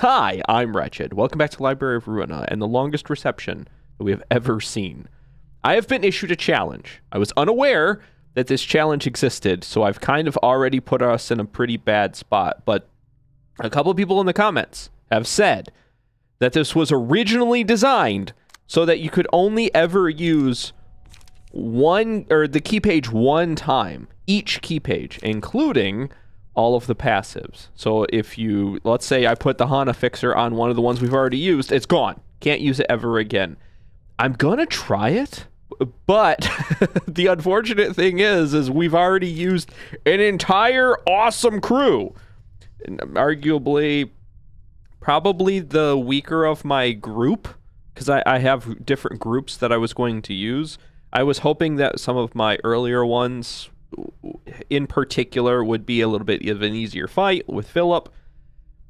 Hi, I'm Wretched. Welcome back to Library of RUINA and the longest reception that we have ever seen. I have been issued a challenge. I was unaware that this challenge existed, so I've kind of already put us in a pretty bad spot, but a couple of people in the comments have said that this was originally designed so that you could only ever use the key page one time, each key page, including all of the passives. So if let's say I put the Hana fixer on one of the ones we've already used, it's gone. Can't use it ever again. I'm gonna try it, but the unfortunate thing is we've already used an entire awesome crew. Arguably, probably the weaker of my group, because I have different groups that I was going to use. I was hoping that some of my earlier ones in particular would be a little bit of an easier fight with Philip.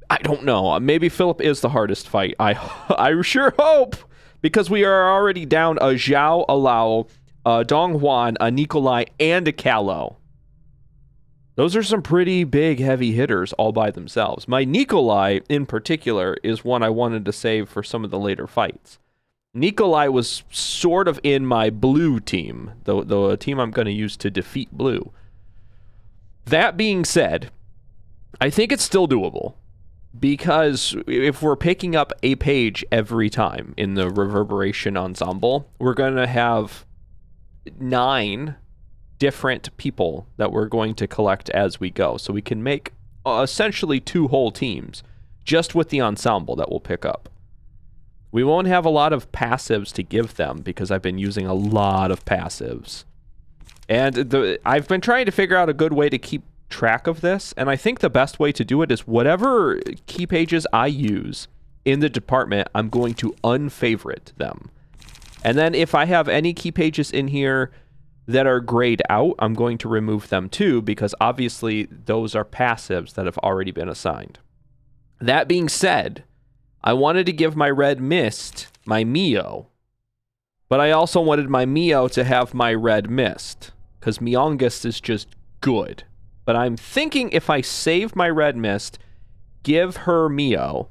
I don't know. Maybe Philip is the hardest fight. I sure hope, because we are already down a Zhao, a Lao, a Dong Huan, a Nikolai, and a Callow. Those are some pretty big, heavy hitters all by themselves. My Nikolai, in particular, is one I wanted to save for some of the later fights. Nikolai was sort of in my blue team, the team I'm going to use to defeat blue. That being said, I think it's still doable, because if we're picking up a page every time in the Reverberation ensemble, we're going to have 9 different people that we're going to collect as we go. So we can make essentially 2 whole teams just with the ensemble that we'll pick up. We won't have a lot of passives to give them because I've been using a lot of passives. And I've been trying to figure out a good way to keep track of this, and I think the best way to do it is whatever key pages I use in the department, I'm going to unfavorite them. And then if I have any key pages in here that are grayed out, I'm going to remove them too, because obviously those are passives that have already been assigned. That being said, I wanted to give my Red Mist my Mio, but I also wanted my Mio to have my Red Mist, because Myongest is just good. But I'm thinking if I save my Red Mist, give her Mio,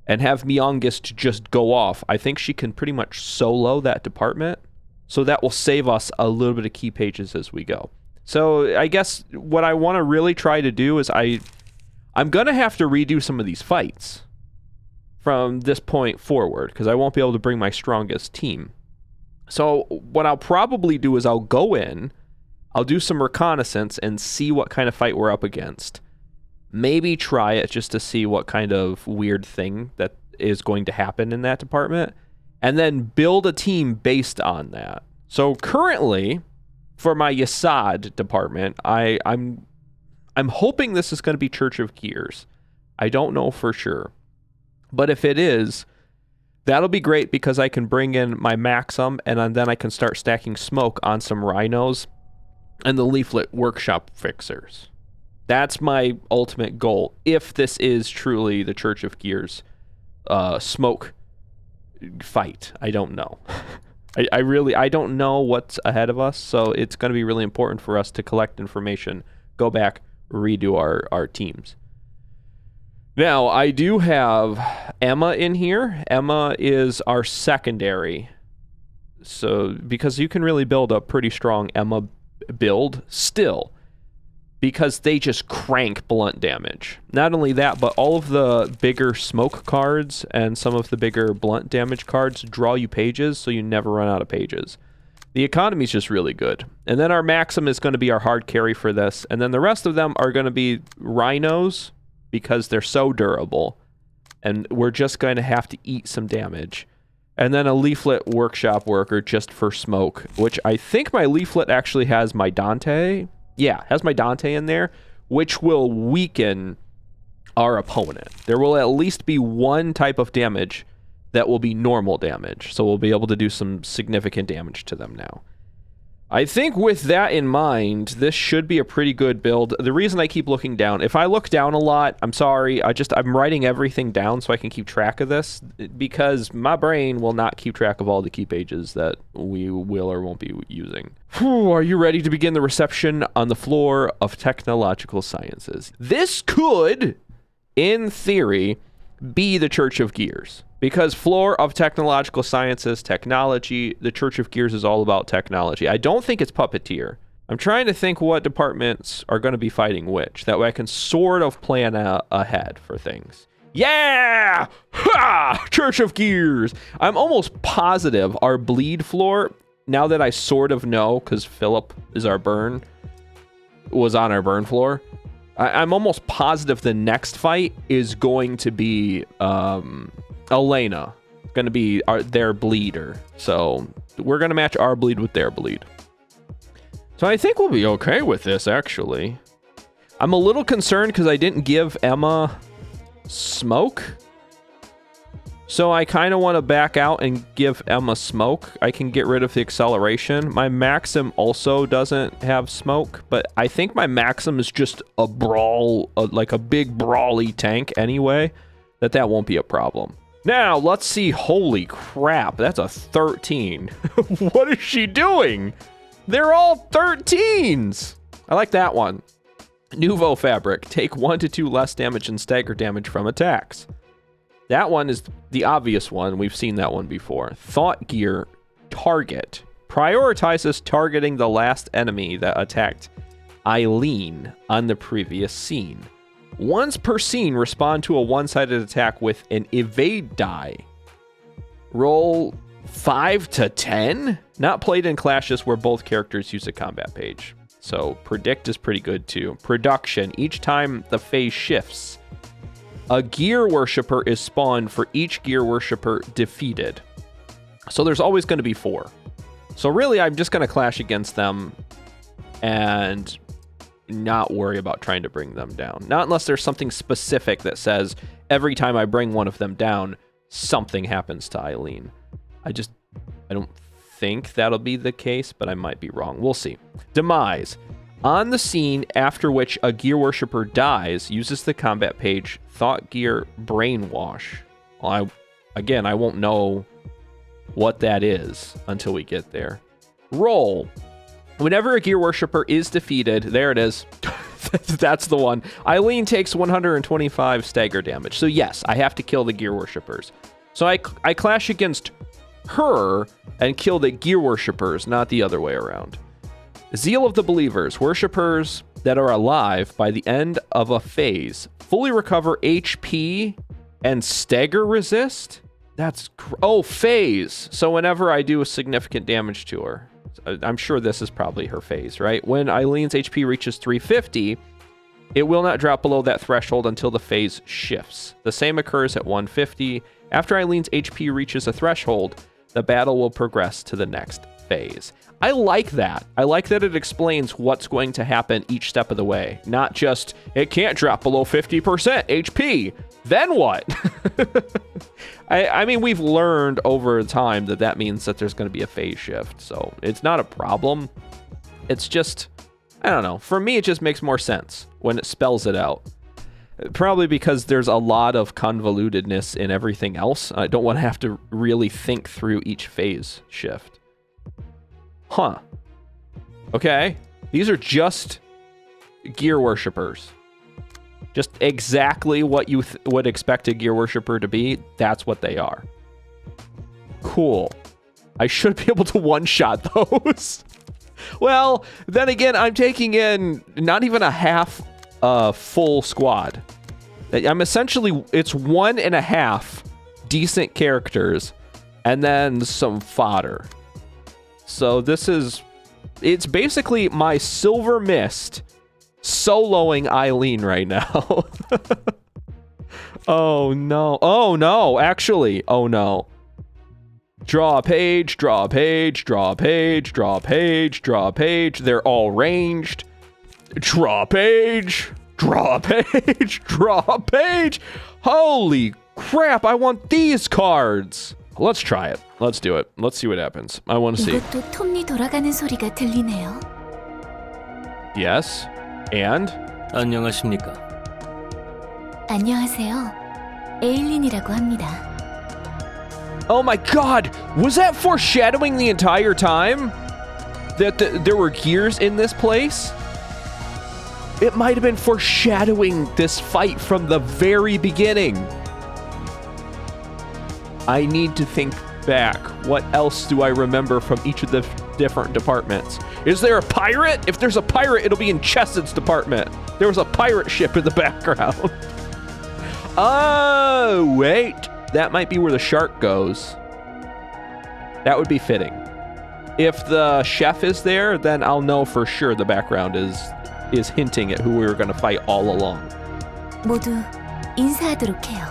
and have Myongest just go off, I think she can pretty much solo that department, so that will save us a little bit of key pages as we go. So I guess what I want to really try to do is I'm going to have to redo some of these fights from this point forward, because I won't be able to bring my strongest team. So what I'll probably do is I'll go in, I'll do some reconnaissance and see what kind of fight we're up against. Maybe try it just to see what kind of weird thing that is going to happen in that department, and then build a team based on that. So currently, for my Yasad department, I'm hoping this is going to be Church of Gears. I don't know for sure. But if it is, that'll be great, because I can bring in my Maxim, and then I can start stacking smoke on some rhinos and the leaflet workshop fixers. That's my ultimate goal, if this is truly the Church of Gears smoke fight. I don't know. I don't know what's ahead of us, so it's going to be really important for us to collect information, go back, redo our teams. Now, I do have Emma in here. Emma is our secondary. So, because you can really build a pretty strong Emma build still, because they just crank blunt damage. Not only that, but all of the bigger smoke cards and some of the bigger blunt damage cards draw you pages, so you never run out of pages. The economy is just really good. And then our Maxim is going to be our hard carry for this. And then the rest of them are going to be rhinos, because they're so durable, and we're just going to have to eat some damage. And then a leaflet workshop worker just for smoke, which I think my leaflet actually has my Dante. Yeah, has my Dante in there, which will weaken our opponent. There will at least be one type of damage that will be normal damage, so we'll be able to do some significant damage to them now. I think with that in mind, this should be a pretty good build. The reason I keep looking down, if I look down a lot, I'm sorry, I'm writing everything down so I can keep track of this, because my brain will not keep track of all the key pages that we will or won't be using. Whew, are you ready to begin the reception on the floor of technological sciences? This could, in theory, be the Church of Gears. Because floor of technological sciences, technology, the Church of Gears is all about technology. I don't think it's puppeteer. I'm trying to think what departments are going to be fighting which. That way I can sort of plan ahead for things. Yeah! Ha! Church of Gears! I'm almost positive our bleed floor, now that I sort of know, because Philip is our burn, was on our burn floor, I'm almost positive the next fight is going to be Elena. It's going to be their bleeder. So we're going to match our bleed with their bleed. So I think we'll be okay with this, actually. I'm a little concerned because I didn't give Emma smoke. So I kind of want to back out and give Emma smoke. I can get rid of the acceleration. My Maxim also doesn't have smoke, but I think my Maxim is just a brawl, like a big brawly tank anyway, that won't be a problem. Now, let's see. Holy crap, that's a 13. What is she doing? They're all 13s. I like that one. Nouveau fabric. Take 1 to 2 less damage and stagger damage from attacks. That one is the obvious one. We've seen that one before. Thought gear. Target. Prioritizes targeting the last enemy that attacked Eileen on the previous scene. Once per scene, respond to a one-sided attack with an evade die. Roll 5 to 10? Not played in clashes where both characters use a combat page. So predict is pretty good too. Production. Each time the phase shifts, a gear worshiper is spawned for each gear worshiper defeated. So there's always going to be 4. So really, I'm just going to clash against them and not worry about trying to bring them down. Not unless there's something specific that says every time I bring one of them down, something happens to Eileen. I don't think that'll be the case, but I might be wrong. We'll see. Demise. On the scene after which a gear worshiper dies, uses the combat page Thought Gear Brainwash. Well, I won't know what that is until we get there. Roll. Whenever a gear worshiper is defeated, there it is. That's the one. Eileen takes 125 stagger damage. So yes, I have to kill the gear worshippers. So I clash against her and kill the gear worshippers, not the other way around. Zeal of the Believers. Worshippers that are alive by the end of a phase fully recover HP and stagger resist? Phase. So whenever I do a significant damage to her, I'm sure this is probably her phase, right? When Eileen's HP reaches 350, it will not drop below that threshold until the phase shifts. The same occurs at 150. After Eileen's HP reaches a threshold, the battle will progress to the next phase. I like that. I like that it explains what's going to happen each step of the way. Not just, it can't drop below 50% HP. Then what? I mean, we've learned over time that means that there's going to be a phase shift. So it's not a problem. It's just, I don't know. For me, it just makes more sense when it spells it out. Probably because there's a lot of convolutedness in everything else. I don't want to have to really think through each phase shift. Huh. Okay. These are just gear worshippers. Just exactly what you would expect a gear worshipper to be. That's what they are. Cool. I should be able to one-shot those. Well, then again, I'm taking in not even a half full squad. I'm essentially, it's 1.5 decent characters and then some fodder. So it's basically my Silver Mist soloing Eileen right now. Oh no, actually, oh no. Draw a page, draw a page, draw a page, draw a page, draw a page. They're all ranged. Draw a page, draw a page, draw a page. Holy crap, I want these cards. Let's try it. Let's do it. Let's see what happens. I want to see. 이것도 톱니 돌아가는 소리가 들리네요. Yes. And? 안녕하십니까. 안녕하세요. 에일린이라고 합니다. Oh my god! Was that foreshadowing the entire time? That there were gears in this place? It might have been foreshadowing this fight from the very beginning. I need to think back. What else do I remember from each of the different departments? Is there a pirate? If there's a pirate, it'll be in Chessed's department. There was a pirate ship in the background. Oh, wait. That might be where the shark goes. That would be fitting. If the chef is there, then I'll know for sure the background is hinting at who we were going to fight all along. 모두 인사하도록 해요.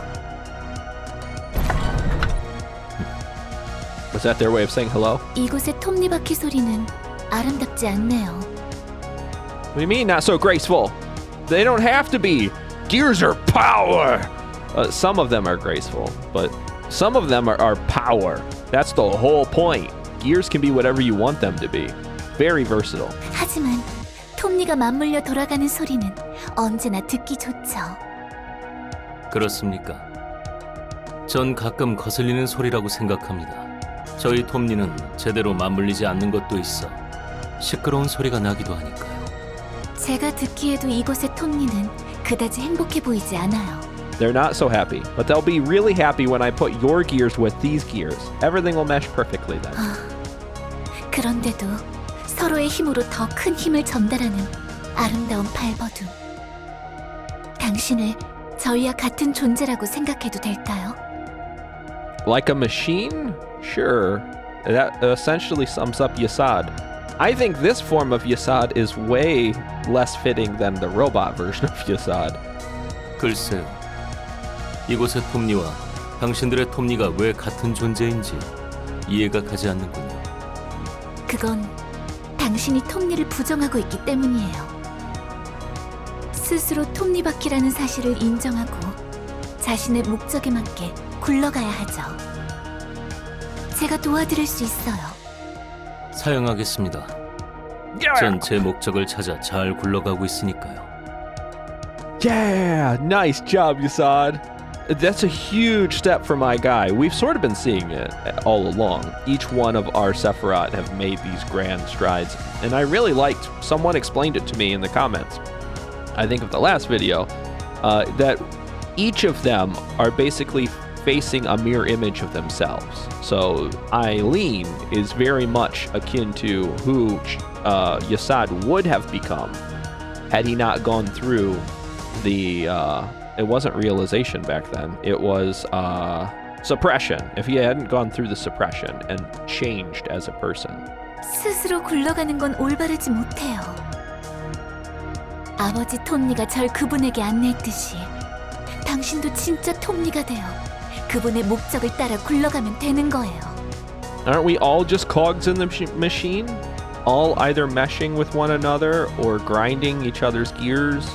Was that their way of saying hello? 이곳의 톱니바퀴 소리는 아름답지 않네요. What do you mean not so graceful? They don't have to be. Gears are power. Some of them are graceful, but some of them are power. That's the whole point. Gears can be whatever you want them to be. Very versatile. 하지만 톱니가 맞물려 돌아가는 소리는 언제나 듣기 좋죠. 그렇습니까? 전 가끔 거슬리는 소리라고 생각합니다. 저희 톱니는 제대로 맞물리지 않는 것도 있어 시끄러운 소리가 나기도 하니까요. 제가 듣기에도 이곳의 톱니는 그다지 행복해 보이지 않아요. They're not so happy, but they'll be really happy when I put your gears with these gears. Everything will mesh perfectly then. 그런데도 서로의 힘으로 더 큰 힘을 전달하는 아름다운 발버둥. 당신을 저희와 같은 존재라고 생각해도 될까요? Like a machine? Sure. That essentially sums up Yasad. I think this form of Yasad is way less fitting than the robot version of Yasad. 글쎄요. 이곳의 톱니와 당신들의 톱니가 왜 같은 존재인지 이해가 가지 않는군요. 그건 당신이 톱니를 부정하고 있기 때문이에요. 스스로 톱니바퀴라는 사실을 인정하고 자신의 목적에 맞게 굴러가야 하죠. 제가 도와드릴 수 있어요. 사용하겠습니다. 전 제 목적을 찾아 잘 굴러가고 있으니까요. Yeah, nice job, Yasad. That's a huge step for my guy. We've sort of been seeing it all along. Each one of our Sephiroth have made these grand strides, and I really liked, someone explained it to me in the comments, I think of the last video, that each of them are basically facing a mirror image of themselves. So Eileen is very much akin to who Yasad would have become had he not gone through the it wasn't realization back then, it was suppression. If he hadn't gone through the suppression and changed as a person. 스스로 굴러가는 건 올바르지 못해요. 아버지 톱니가 절 그분에게 안내했듯이 당신도 진짜 톱니가 되어 그분의 목적을 따라 굴러가면 되는 거예요. Aren't we all just cogs in the machine? All either meshing with one another or grinding each other's gears?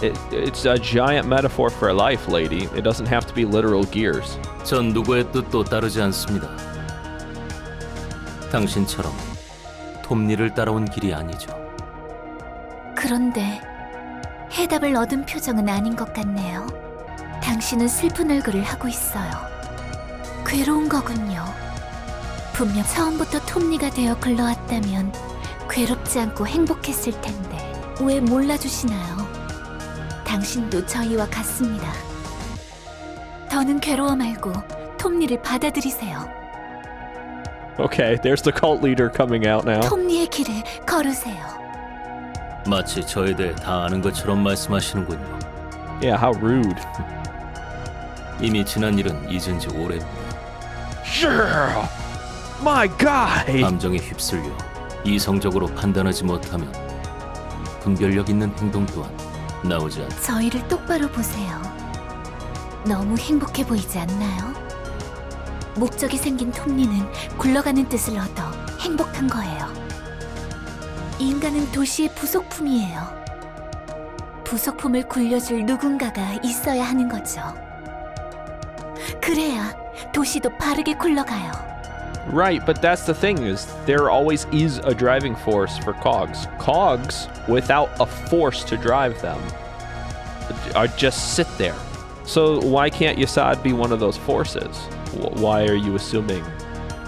It's a giant metaphor for life, lady. It doesn't have to be literal gears. 전 누구의 뜻도 따르지 않습니다. 당신처럼 톱니를 따라온 길이 아니죠. 그런데 해답을 얻은 표정은 아닌 것 같네요. 당신은 슬픈 얼굴을 하고 있어요. 괴로운 거군요. 분명 처음부터 톱니가 되어 굴러왔다면 괴롭지 않고 행복했을 텐데 왜 몰라주시나요? 당신도 저희와 같습니다. 더는 괴로워 말고 톱니를 받아들이세요. Okay, there's the cult leader coming out now. 톱니의 길을 걸으세요. 마치 저에 대해 다 아는 것처럼 말씀하시는군요. Yeah, how rude. 이미 지난 일은 잊은 지 오래입니다. Sure. My guy. 감정에 휩쓸려 이성적으로 판단하지 못하면 분별력 있는 행동 또한 나오지 않습니다. 저희를 똑바로 보세요. 너무 행복해 보이지 않나요? 목적이 생긴 톱니는 굴러가는 뜻을 얻어 행복한 거예요. 인간은 도시의 부속품이에요. 부속품을 굴려줄 누군가가 있어야 하는 거죠. 그래야 도시도 바르게 굴러가요. Right, but that's the thing is there always is a driving force for cogs. Cogs, without a force to drive them, are just sit there. So why can't Yasad be one of those forces? Why are you assuming,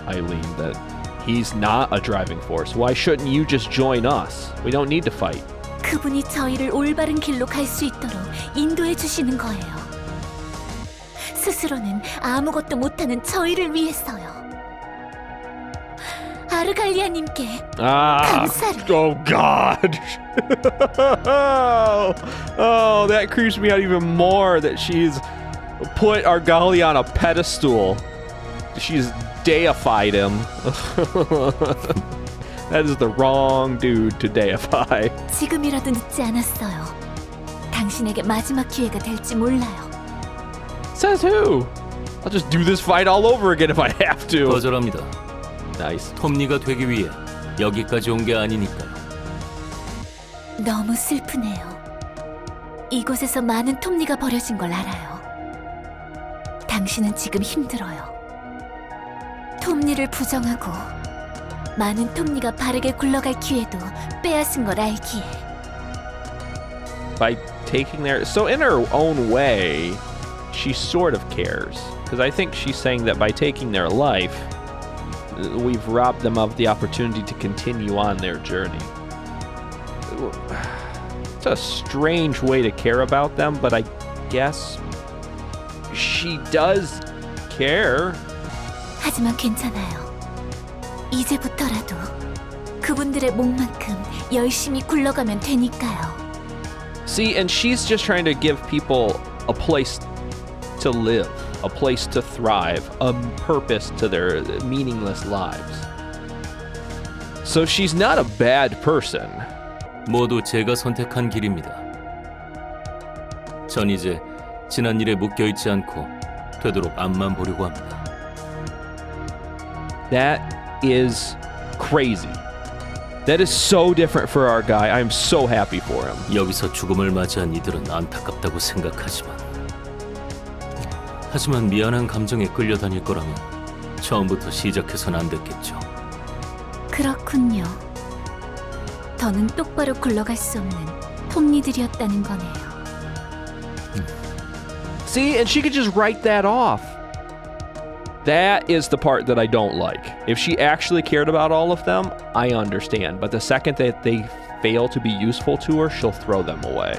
Eileen, that he's not a driving force? Why shouldn't you just join us? We don't need to fight. 그분이 저희를 올바른 길로 갈 수 있도록 인도해 주시는 거예요. 스스로는 아무것도 못하는 저희를 위해서요. 아르갈리아님께 감사를. Oh God. Oh, that creeps me out even more that she's put Argali on a pedestal. She's deified him. That is the wrong dude to deify. 지금이라도 늦지 않았어요. 당신에게 마지막 기회가 될지 몰라요. Says who? I'll just do this fight all over again if I have to. 거절합니다. Nice. 톱니가 되기 위해 여기까지 온 게 아니니까요. 너무 슬프네요. 이곳에서 많은 톱니가 버려진 걸 알아요. 당신은 지금 힘들어요. 톱니를 부정하고 많은 톱니가 바르게 굴러갈 기회도 빼앗은 걸 알기에. By taking their... So in her own way, she sort of cares. Because I think she's saying that by taking their life, we've robbed them of the opportunity to continue on their journey. It's a strange way to care about them, but I guess she does care. 하지만 괜찮아요. 이제부터라도 그분들의 목만큼 열심히 굴러가면 되니까요. See, and she's just trying to give people a place to live, a place to thrive, a purpose to their meaningless lives. So she's not a bad person. 모두 제가 선택한 길입니다. 전 이제 지난 일에 묶여있지 않고 되도록 앞만 보려고 합니다. That is crazy. That is so different for our guy. I'm so happy for him. 여기서 죽음을 맞이한 이들은 안타깝다고 하지만 미안한 감정에 끌려다닐 거라면 처음부터 시작해선 안 됐겠죠. 그렇군요. 더는 똑바로 굴러갈 수 없는 톱니들이었다는 거네요. See, and she could just write that off. That is the part that I don't like. If she actually cared about all of them, I understand. But the second that they fail to be useful to her, she'll throw them away.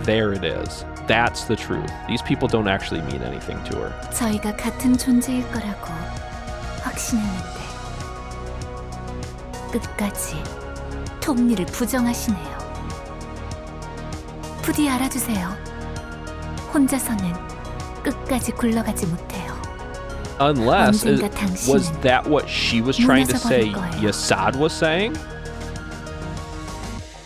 There it is. That's the truth. These people don't actually mean anything to her. 저희가 같은 존재일 거라고 확신했는데 끝까지 톱니를 부정하시네요. 부디 알아두세요. 혼자서는 끝까지 굴러가지 못해요. Unless, 언젠가 was 당신은 that what she was trying to 무너져 say 버릴 거예요. Yasad was saying?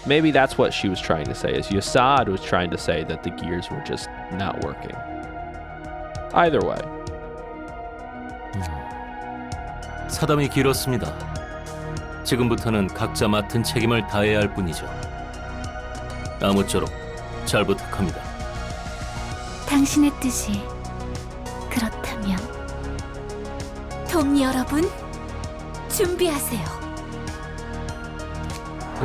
Maybe that's what she was trying to say, is Yasad was trying to say that the gears were just not working. Either way. 사담이 길었습니다. 지금부터는 각자 맡은 책임을 다해야 할 뿐이죠. 아무쪼록 잘 부탁합니다. 당신의 뜻이 그렇다면 톱니 여러분 준비하세요.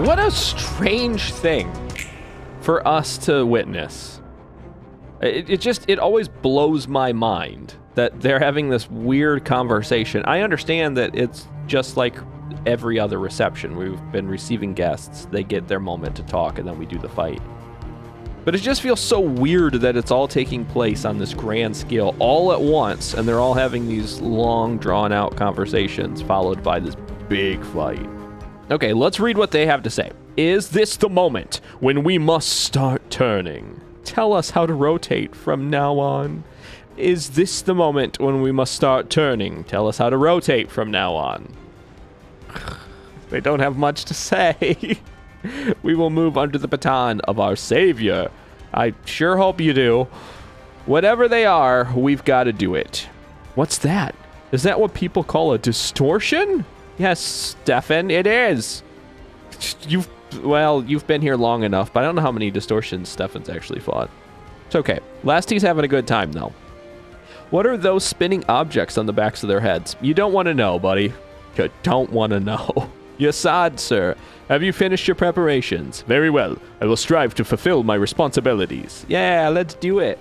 What a strange thing for us to witness. It always blows my mind that they're having this weird conversation. I understand that it's just like every other reception. We've been receiving guests. They get their moment to talk and then we do the fight. But it just feels so weird that it's all taking place on this grand scale all at once, and they're all having these long, drawn-out conversations followed by this big fight. Okay, let's read what they have to say. Is this the moment when we must start turning? Tell us how to rotate from now on. Is this the moment when we must start turning? Tell us how to rotate from now on. They don't have much to say. We will move under the baton of our savior. I sure hope you do. Whatever they are, we've got to do it. What's that? Is that what people call a distortion? Yes, Stefan, it is. You've been here long enough, but I don't know how many distortions Stefan's actually fought. It's okay. Lasty's having a good time, though. What are those spinning objects on the backs of their heads? You don't want to know, buddy. You don't want to know. Yasad, sir. Have you finished your preparations? Very well. I will strive to fulfill my responsibilities. Yeah, let's do it.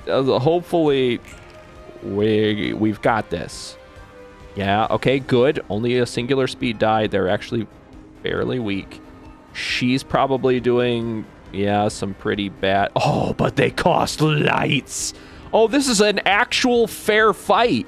Hopefully, we've got this. Yeah, okay, good. Only a singular speed die. They're actually fairly weak. She's probably doing, yeah, some pretty bad... Oh, but they cost lights. Oh, this is an actual fair fight.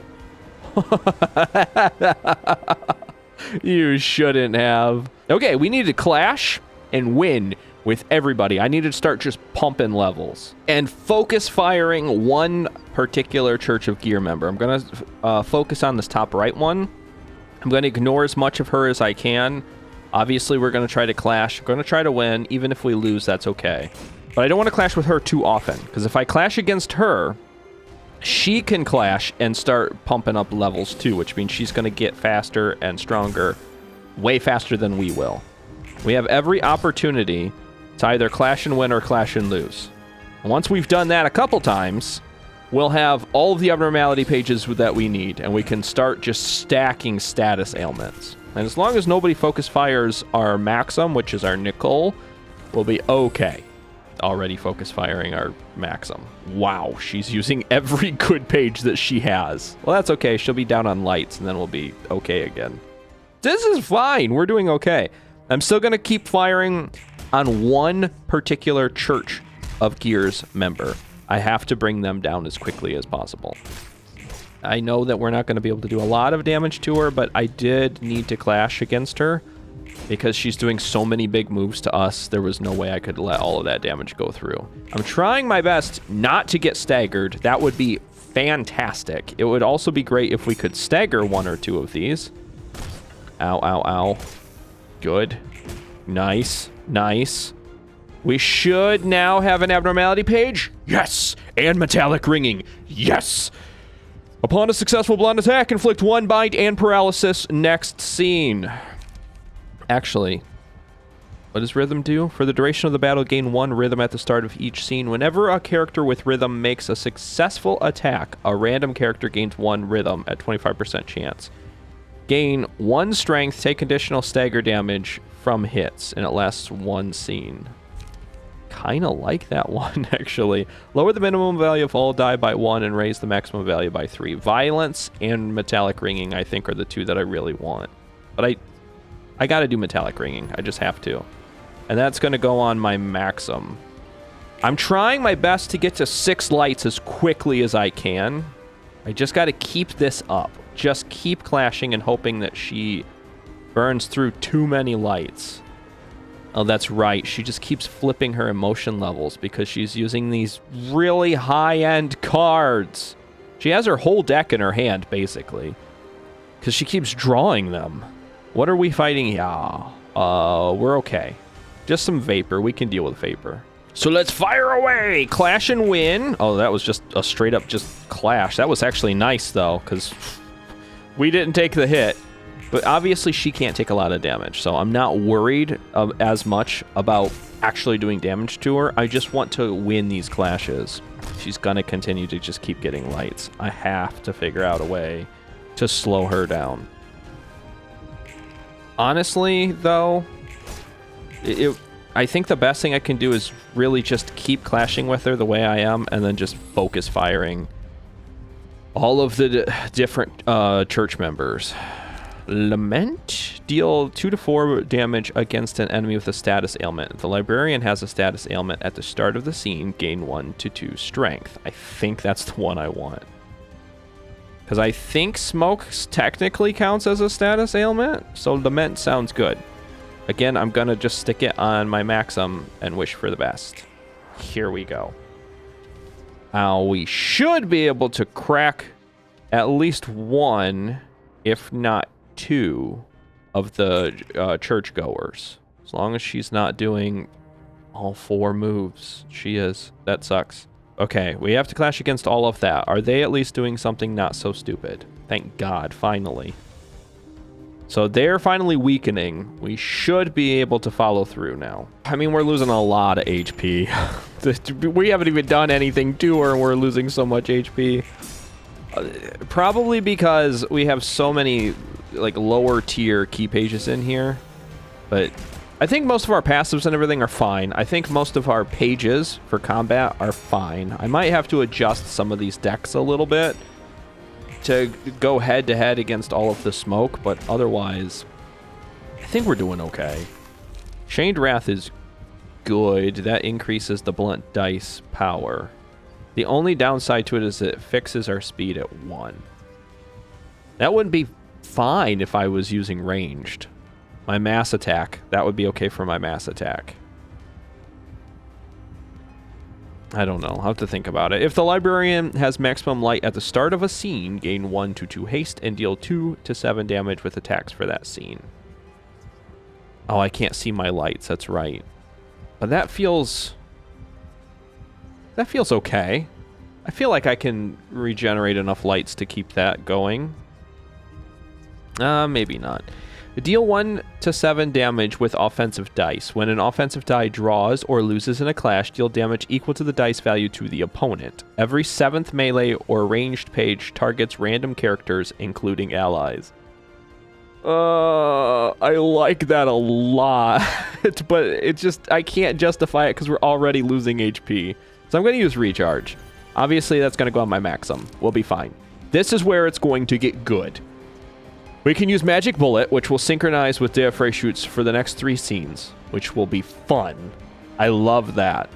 You shouldn't have. Okay, we need to clash and win with everybody. I need to start just pumping levels and focus firing one particular Church of Gear member. I'm going to focus on this top right one. I'm going to ignore as much of her as I can. Obviously, we're going to try to clash. I'm going to try to win. Even if we lose, that's okay. But I don't want to clash with her too often, because if I clash against her, she can clash and start pumping up levels too, which means she's going to get faster and stronger way faster than we will. We have every opportunity to either clash and win or clash and lose. And once we've done that a couple times, we'll have all of the abnormality pages that we need, and we can start just stacking status ailments. And as long as nobody focus fires our Maxim, which is our Nicole, we'll be okay. Already focus firing our Maxim. Wow, she's using every good page that she has. Well, that's okay. She'll be down on lights, and then we'll be okay again. This is fine. We're doing okay. I'm still going to keep firing on one particular Church of Gears member. I have to bring them down as quickly as possible. I know that we're not going to be able to do a lot of damage to her, but I did need to clash against her because she's doing so many big moves to us. There was no way I could let all of that damage go through. I'm trying my best not to get staggered. That would be fantastic. It would also be great if we could stagger one or two of these. Ow, ow, ow. Good. Nice. Nice. We should now have an abnormality page. Yes! And metallic ringing. Yes! Upon a successful blonde attack, inflict 1 bind and paralysis. Next scene. Actually, what does rhythm do? For the duration of the battle, gain 1 rhythm at the start of each scene. Whenever a character with rhythm makes a successful attack, a random character gains 1 rhythm at 25% chance. Gain 1 strength, take additional stagger damage from hits, and it lasts 1 scene. Kind of like that one, actually. Lower the minimum value of all die by 1 and raise the maximum value by 3. Violence and metallic ringing, I think, are the 2 that I really want. But I gotta do metallic ringing. I just have to. And that's gonna go on my Maxim. I'm trying my best to get to 6 lights as quickly as I can. I just gotta keep this up. Just keep clashing and hoping that she burns through too many lights. Oh, that's right. She just keeps flipping her emotion levels because she's using these really high-end cards. She has her whole deck in her hand, basically, because she keeps drawing them. What are we fighting? Yeah, we're okay. Just some vapor. We can deal with vapor. So let's fire away. Clash and win. Oh, that was just a straight-up just clash. That was actually nice, though, because we didn't take the hit. But obviously she can't take a lot of damage, so I'm not worried as much about actually doing damage to her. I just want to win these clashes. She's gonna continue to just keep getting lights. I have to figure out a way to slow her down. Honestly, though, I think the best thing I can do is really just keep clashing with her the way I am, and then just focus firing all of the different church members. Lament. Deal 2 to 4 damage against an enemy with a status ailment. The librarian has a status ailment at the start of the scene. Gain 1 to 2 strength. I think that's the one I want. Because I think smoke technically counts as a status ailment. So lament sounds good. Again, I'm going to just stick it on my Maxim and wish for the best. Here we go. Now we should be able to crack at least 1, if not 2 of the churchgoers. As long as she's not doing all 4 moves. She is. That sucks. Okay, we have to clash against all of that. Are they at least doing something not so stupid? Thank God, finally. So they're finally weakening. We should be able to follow through now. I mean, we're losing a lot of HP. We haven't even done anything to her, and we're losing so much HP. Probably because we have so many like lower tier key pages in here, but I think most of our passives and everything are fine. I think most of our pages for combat are fine. I might have to adjust some of these decks a little bit to go head to head against all of the smoke, but otherwise I think we're doing okay. Chained Wrath is good. That increases the blunt dice power. The only downside to it is it fixes our speed at 1. That wouldn't be fine if I was using ranged. My mass attack, that would be okay for my mass attack. I don't know. I'll have to think about it. If the librarian has maximum light at the start of a scene, gain 1 to 2 haste and deal 2 to 7 damage with attacks for that scene. Oh, I can't see my lights. That's right. But that feels okay. I feel like I can regenerate enough lights to keep that going. Maybe not. Deal 1 to 7 damage with offensive dice. When an offensive die draws or loses in a clash, deal damage equal to the dice value to the opponent. Every 7th melee or ranged page targets random characters, including allies. I like that a lot, but it's just, I can't justify it because we're already losing HP. So I'm going to use recharge. Obviously, that's going to go on my maximum. We'll be fine. This is where it's going to get good. We can use Magic Bullet, which will synchronize with Deification for the next 3 scenes, which will be fun. I love that.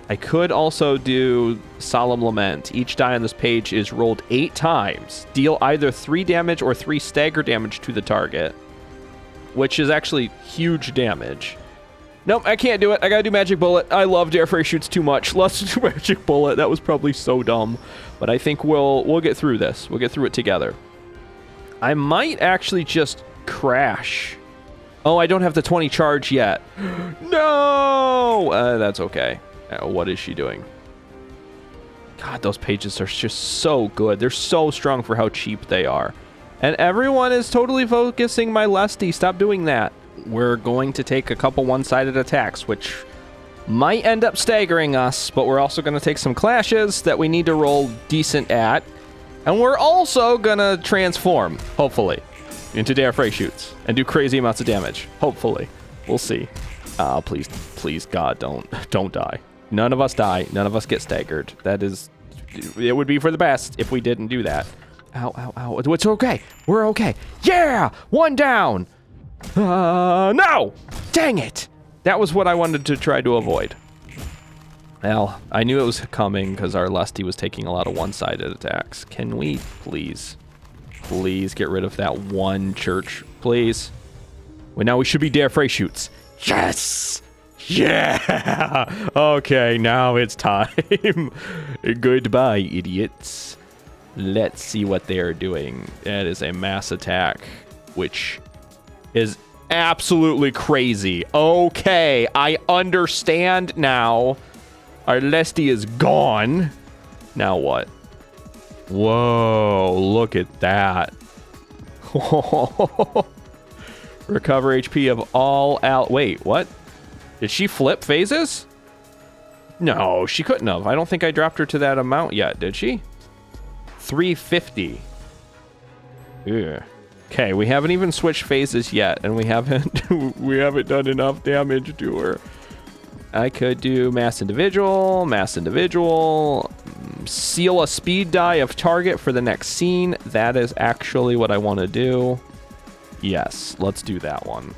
I could also do Solemn Lament. Each die on this page is rolled 8 times. Deal either 3 damage or 3 stagger damage to the target, which is actually huge damage. Nope, I can't do it. I gotta do Magic Bullet. I love Deification too much. Let's do Magic Bullet. That was probably so dumb, but I think we'll get through this. We'll get through it together. I might actually just crash. Oh, I don't have the 20 charge yet. No! That's okay. What is she doing? God, those pages are just so good. They're so strong for how cheap they are. And everyone is totally focusing my Lesty. Stop doing that. We're going to take a couple one-sided attacks, which might end up staggering us, but we're also going to take some clashes that we need to roll decent at. And we're also going to transform, hopefully, into Deification and do crazy amounts of damage. Hopefully. We'll see. Please, God, don't die. None of us die. None of us get staggered. It would be for the best if we didn't do that. Ow, ow, ow. It's okay. We're okay. Yeah! 1 down! No! Dang it! That was what I wanted to try to avoid. Well, I knew it was coming because our Lusty was taking a lot of one-sided attacks. Can we please get rid of that one church, please? Well, now we should be Deification. Yes! Yeah! Okay, now it's time. Goodbye, idiots. Let's see what they're doing. That is a mass attack, which is absolutely crazy. Okay, I understand now. Our Lesty is gone. Now what? Whoa, look at that. Recover HP of all out. Wait, what? Did she flip phases? No, she couldn't have. I don't think I dropped her to that amount yet, did she? 350. Yeah. Okay, we haven't even switched phases yet, and we haven't done enough damage to her. I could do mass individual, seal a speed die of target for the next scene. That is actually what I want to do. Yes, let's do that one.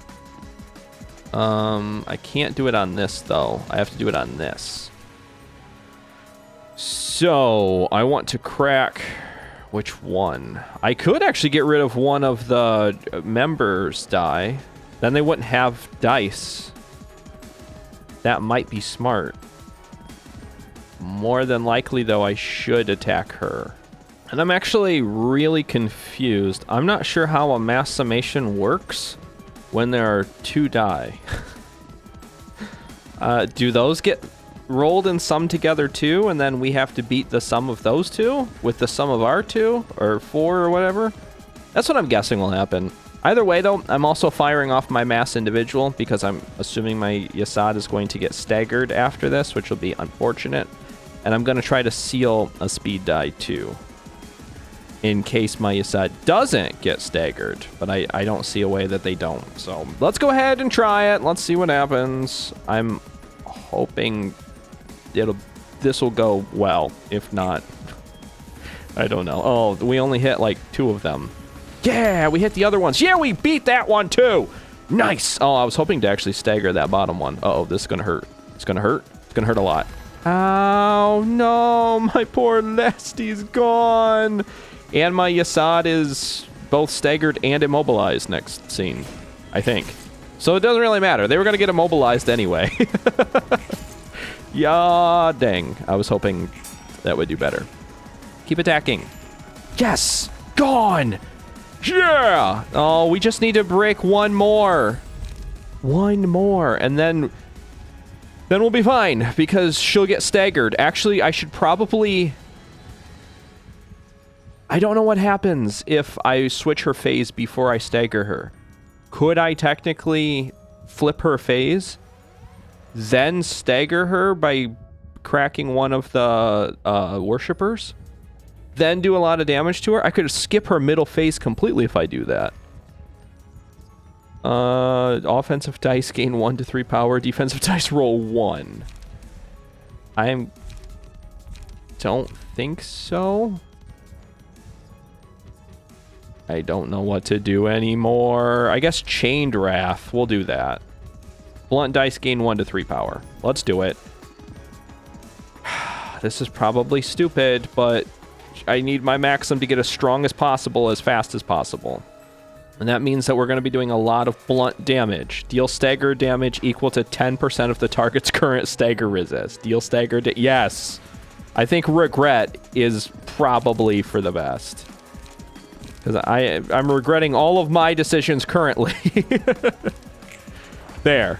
I can't do it on this, though. I have to do it on this. So, I want to crack... Which one? I could actually get rid of one of the members' die. Then they wouldn't have dice. That might be smart. More than likely, though, I should attack her. And I'm actually really confused. I'm not sure how a mass summation works when there are 2 die. Do those get rolled and summed together too, and then we have to beat the sum of those 2 with the sum of our 2 or 4 or whatever? That's what I'm guessing will happen. Either way, though, I'm also firing off my mass individual because I'm assuming my Yasad is going to get staggered after this, which will be unfortunate. And I'm going to try to seal a speed die too, in case my Yasad doesn't get staggered. But I don't see a way that they don't. So let's go ahead and try it. Let's see what happens. I'm hoping this will go well. If not, I don't know. Oh, we only hit like 2 of them. Yeah, we hit the other ones. Yeah, we beat that one too. Nice. Oh, I was hoping to actually stagger that bottom one. Uh-oh, this is gonna hurt. It's gonna hurt. It's gonna hurt a lot. Oh, no. My poor Lesty's gone. And my Yasad is both staggered and immobilized next scene, I think. So it doesn't really matter. They were going to get immobilized anyway. Yeah, dang. I was hoping that would do better. Keep attacking. Yes! Gone! Yeah! Oh, we just need to break one more. One more. And then we'll be fine, because she'll get staggered. Actually, I should probably... I don't know what happens if I switch her phase before I stagger her. Could I technically flip her phase, then stagger her by cracking one of the worshippers, then do a lot of damage to her? I could skip her middle phase completely if I do that. Offensive dice gain 1 to 3 power. Defensive dice roll 1. Don't think so. I don't know what to do anymore. I guess Chained Wrath. We'll do that. Blunt dice gain 1 to 3 power. Let's do it. This is probably stupid, but I need my Maxim to get as strong as possible, as fast as possible. And that means that we're going to be doing a lot of blunt damage. Deal stagger damage equal to 10% of the target's current stagger resist. Deal stagger yes. I think regret is probably for the best. Because I'm regretting all of my decisions currently. There.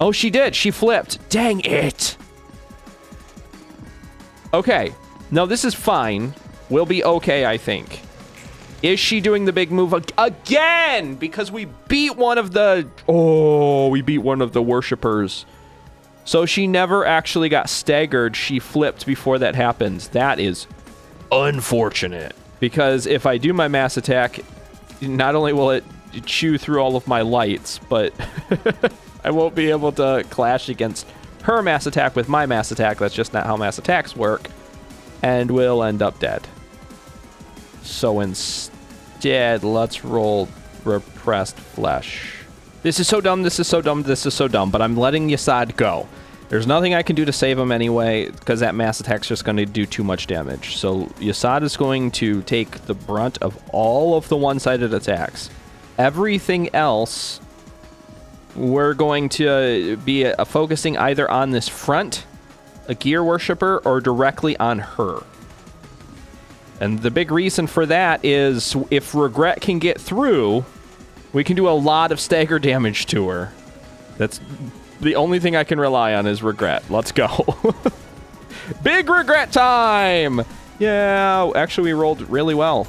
Oh, she did. She flipped. Dang it. Okay. No, this is fine. We'll be okay, I think. Is she doing the big move again? Because we beat one of the... Oh, we beat one of the worshippers. So she never actually got staggered. She flipped before that happens. That is unfortunate. Because if I do my mass attack, not only will it chew through all of my lights, but I won't be able to clash against her mass attack with my mass attack. That's just not how mass attacks work. And we'll end up dead. So instead, let's roll Repressed Flesh. This is so dumb, this is so dumb, this is so dumb, but I'm letting Yasad go. There's nothing I can do to save him anyway, because that mass attack's just going to do too much damage. So Yasad is going to take the brunt of all of the one-sided attacks. Everything else, we're going to be focusing either on this front, a gear worshipper, or directly on her. And the big reason for that is if Regret can get through, we can do a lot of stagger damage to her. That's the only thing I can rely on is Regret. Let's go. Big Regret time! Yeah, actually we rolled really well.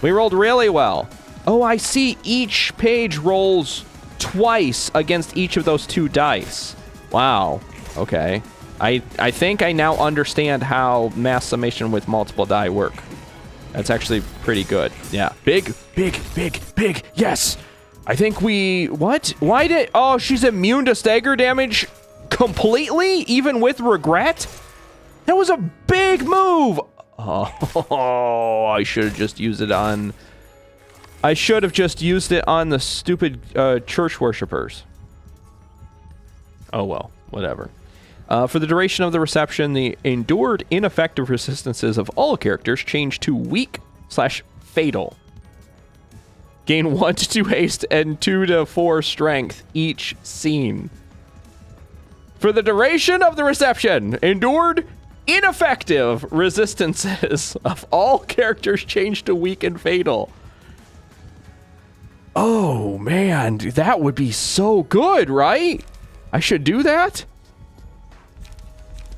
We rolled really well. Oh, I see each page rolls twice against each of those 2 dice. Wow. Okay. I think I now understand how mass summation with multiple die work. That's actually pretty good. Yeah. Big, big, big, big. Yes. I think we... What? Why did... Oh, she's immune to stagger damage completely? Even with Regret? That was a big move. Oh, I should have just used it on... I should have just used it on the stupid church worshippers. Oh, well. Whatever. For the duration of the reception, the endured ineffective resistances of all characters change to weak/fatal. Gain 1 to 2 haste and 2 to 4 strength each scene. For the duration of the reception, endured ineffective resistances of all characters change to weak and fatal. Oh, man. That would be so good, right? I should do that?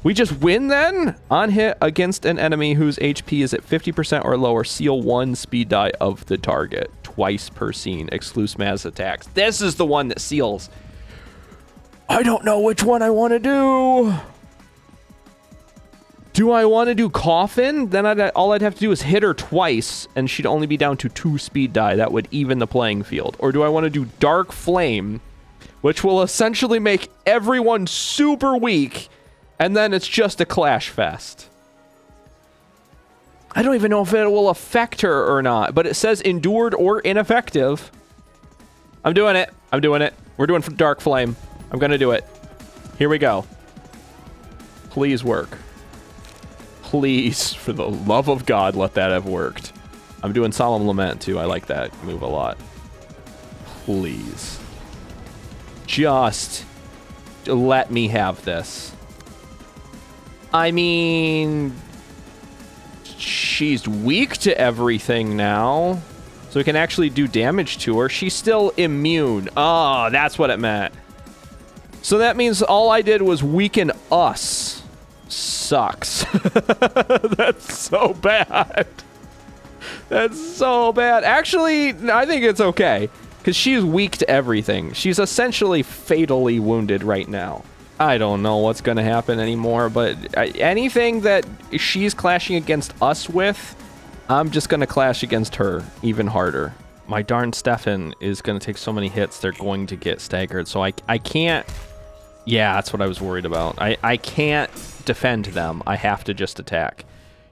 We just win then? On hit against an enemy whose HP is at 50% or lower, seal 1 speed die of the target. Twice per scene. Excludes mass attacks. This is the one that seals. I don't know which one I want to do. Do I want to do Coffin? Then all I'd have to do is hit her twice, and she'd only be down to 2 speed die. That would even the playing field. Or do I want to do Dark Flame, which will essentially make everyone super weak, and then it's just a clash fest. I don't even know if it will affect her or not, but it says endured or ineffective. I'm doing it. I'm doing it. We're doing Dark Flame. I'm going to do it. Here we go. Please work. Please, for the love of God, let that have worked. I'm doing Solemn Lament, too. I like that move a lot. Please. Just let me have this. I mean, she's weak to everything now, so we can actually do damage to her. She's still immune. Oh, that's what it meant. So that means all I did was weaken us. Sucks. That's so bad. That's so bad. Actually, I think it's okay, because she's weak to everything. She's essentially fatally wounded right now. I don't know what's going to happen anymore, but anything that she's clashing against us with, I'm just going to clash against her even harder. My darn Stefan is going to take so many hits, they're going to get staggered. So I can't... Yeah, that's what I was worried about. I can't defend them. I have to just attack.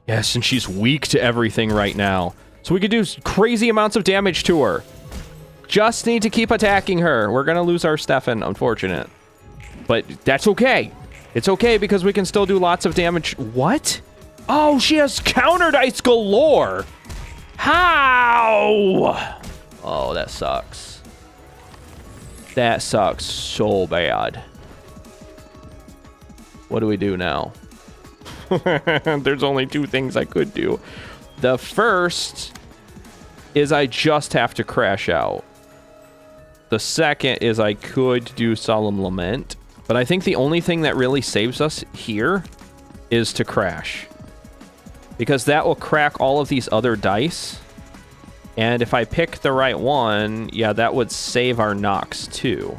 Yes, and she's weak to everything right now. So we could do crazy amounts of damage to her. Just need to keep attacking her. We're going to lose our Stefan, unfortunate. But that's okay. It's okay because we can still do lots of damage. What? Oh, she has counter dice galore. How? Oh, that sucks. That sucks so bad. What do we do now? There's only two things I could do. The first is I just have to crash out. The second is I could do Solemn Lament. But I think the only thing that really saves us here is to crash. Because that will crack all of these other dice. And if I pick the right one, yeah, that would save our Nox too.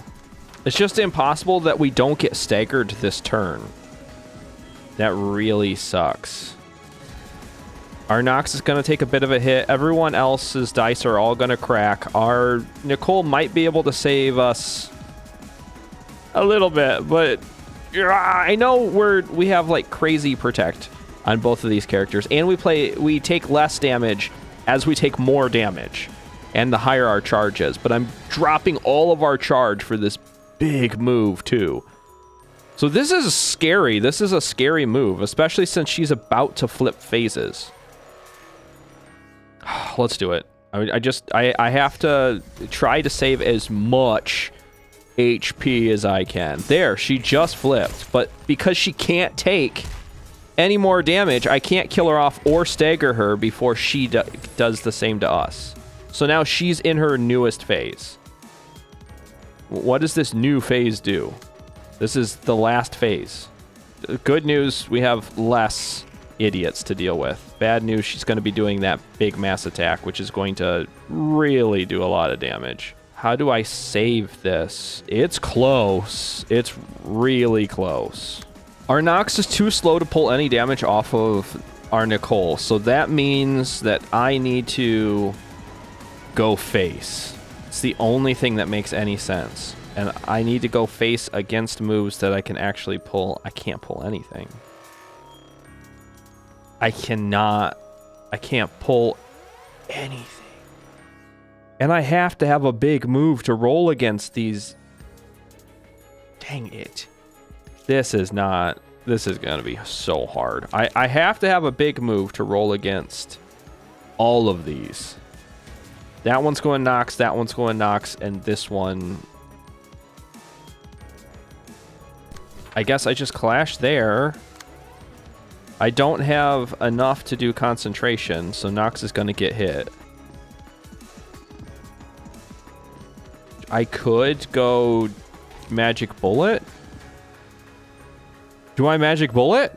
It's just impossible that we don't get staggered this turn. That really sucks. Our Nox is going to take a bit of a hit. Everyone else's dice are all going to crack. Our Nicole might be able to save us a little bit, but I know we have like crazy protect on both of these characters, and we take less damage as we take more damage, and the higher our charge is. But I'm dropping all of our charge for this big move too. So this is scary. This is a scary move, especially since she's about to flip phases. Let's do it. I have to try to save as much HP as I can. There, she just flipped, but because she can't take any more damage, I can't kill her off or stagger her before she does the same to us. So now she's in her newest phase. What does this new phase do? This is the last phase. Good news, we have less idiots to deal with. Bad news, she's going to be doing that big mass attack, which is going to really do a lot of damage. How do I save this? It's close. It's really close. Our Nox is too slow to pull any damage off of our Nicole, so that means that I need to go face. It's the only thing that makes any sense. And I need to go face against moves that I can actually pull. I can't pull anything. I can't pull anything. And I have to have a big move to roll against these. Dang it. This is going to be so hard. I have to have a big move to roll against all of these. That one's going Nox, that one's going Nox, and this one... I guess I just clash there. I don't have enough to do concentration, so Nox is going to get hit. I could go Magic Bullet. Do I Magic Bullet?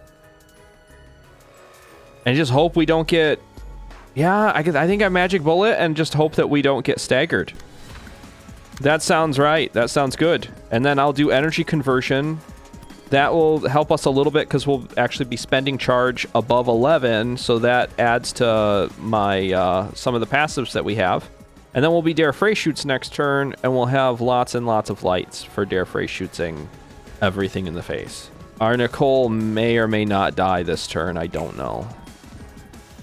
And just hope we don't get... Yeah, I think I Magic Bullet and just hope that we don't get staggered. That sounds right. That sounds good. And then I'll do Energy Conversion. That will help us a little bit because we'll actually be spending charge above 11, so that adds to my some of the passives that we have. And then we'll be Dare Frey Shoots next turn, and we'll have lots and lots of lights for Dare Frey Shootsing everything in the face. Our Nicole may or may not die this turn. I don't know.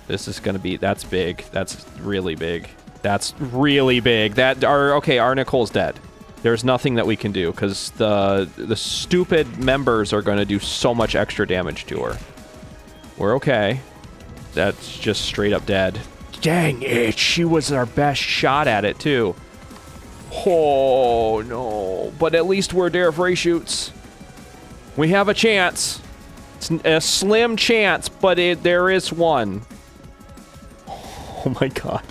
This is going to be... That's big. That's really big. That's really big. Our Nicole's dead. there's nothing that we can do because the stupid members are going to do so much extra damage to her. We're okay. That's just straight up dead. Dang it, she was our best shot at it too. Oh no, but at least we're Dare Frey shoots. We have a chance. It's a slim chance, but there is one. Oh my god.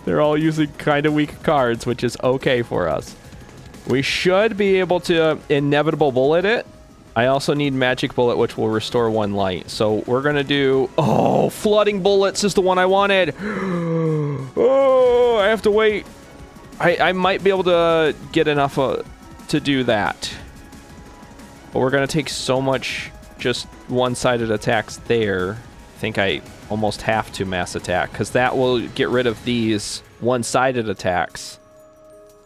They're all using kind of weak cards, which is okay for us. We should be able to inevitable bullet it. I also need magic bullet, which will restore 1 light. So we're going to do... Oh, flooding bullets is the one I wanted. Oh, I have to wait. I might be able to get enough to do that. But we're going to take so much just one-sided attacks there. I think I almost have to mass attack, because that will get rid of these one-sided attacks.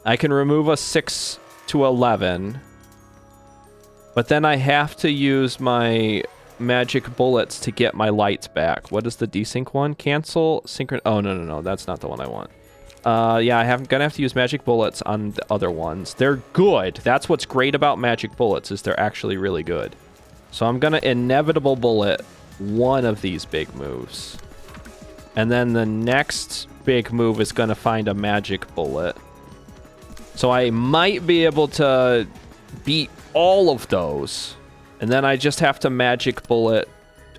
I can remove a 6 to 11. But then I have to use my magic bullets to get my lights back. What is the desync one? Cancel, synchron... Oh, no. That's not the one I want. Yeah, I'm gonna have to use magic bullets on the other ones. They're good. That's what's great about magic bullets, is they're actually really good. So I'm gonna inevitable bullet one of these big moves. And then the next big move is gonna find a magic bullet. So I might be able to beat all of those, and then I just have to magic bullet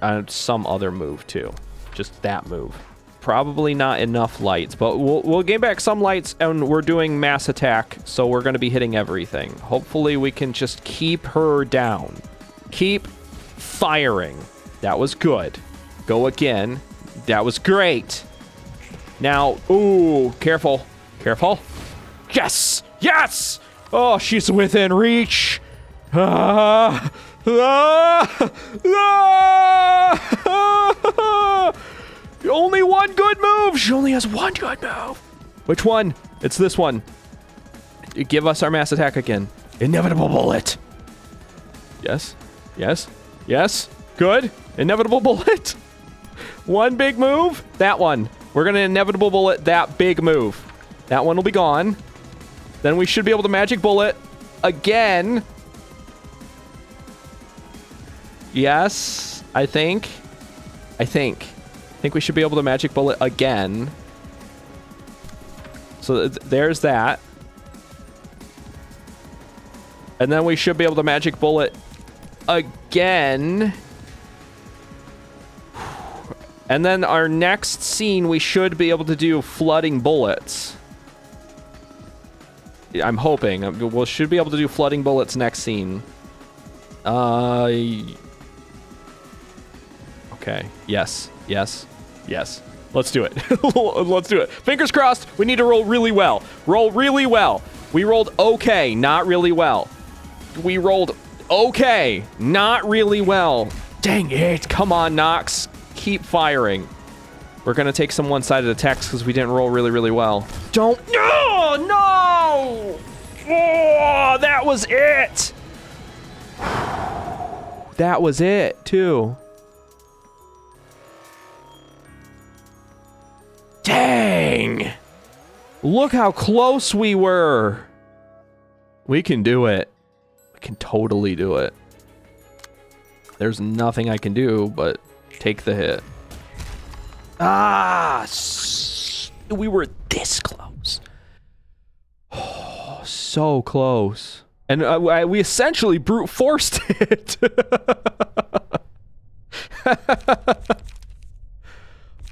on some other move too. Just that move. Probably not enough lights, but we'll gain back some lights, and we're doing mass attack, so we're going to be hitting everything. Hopefully we can just keep her down. Keep firing. That was good. Go again. That was great. Now, ooh, careful. Careful. Yes! Yes! Oh, she's within reach. Only one good move. She only has one good move. Which one? It's this one. Give us our mass attack again. Inevitable bullet. Yes. Yes. Yes. Good. Inevitable bullet. One big move. That one. We're going to inevitable bullet that big move. That one will be gone. Then we should be able to magic bullet again. Yes, I think we should be able to magic bullet again. So there's that. And then we should be able to magic bullet again. And then our next scene, we should be able to do flooding bullets. I'm hoping. We should be able to do flooding bullets next scene. Okay. Yes. Yes. Yes. Let's do it. Let's do it. Fingers crossed. We need to roll really well. Roll really well. We rolled okay, not really well. We rolled okay, not really well. Dang it. Come on, Nox. Keep firing. We're going to take some one-sided attacks because we didn't roll really, really well. Don't. No! No! Oh, that was it. That was it, too. Dang! Look how close we were. We can do it. We can totally do it. There's nothing I can do but take the hit. Ah! We were this close. Oh, so close. And we essentially brute forced it.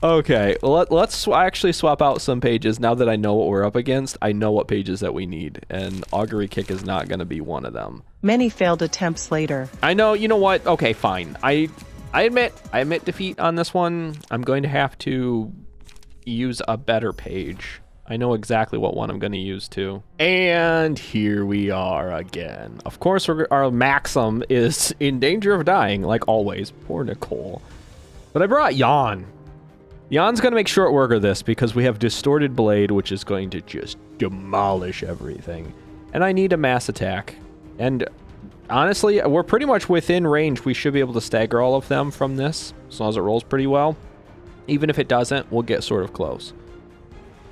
Okay, let's actually swap out some pages now that I know what we're up against. I know what pages that we need, and Augury Kick is not going to be one of them. Many failed attempts later. I know, you know what? Okay, fine. I admit defeat on this one. I'm going to have to use a better page. I know exactly what one I'm going to use too. And here we are again. Of course, our Maxim is in danger of dying, like always. Poor Nicole. But I brought Jan. Jan's going to make short work of this because we have Distorted Blade, which is going to just demolish everything. And I need a mass attack. And honestly, we're pretty much within range. We should be able to stagger all of them from this, as long as it rolls pretty well. Even if it doesn't, we'll get sort of close.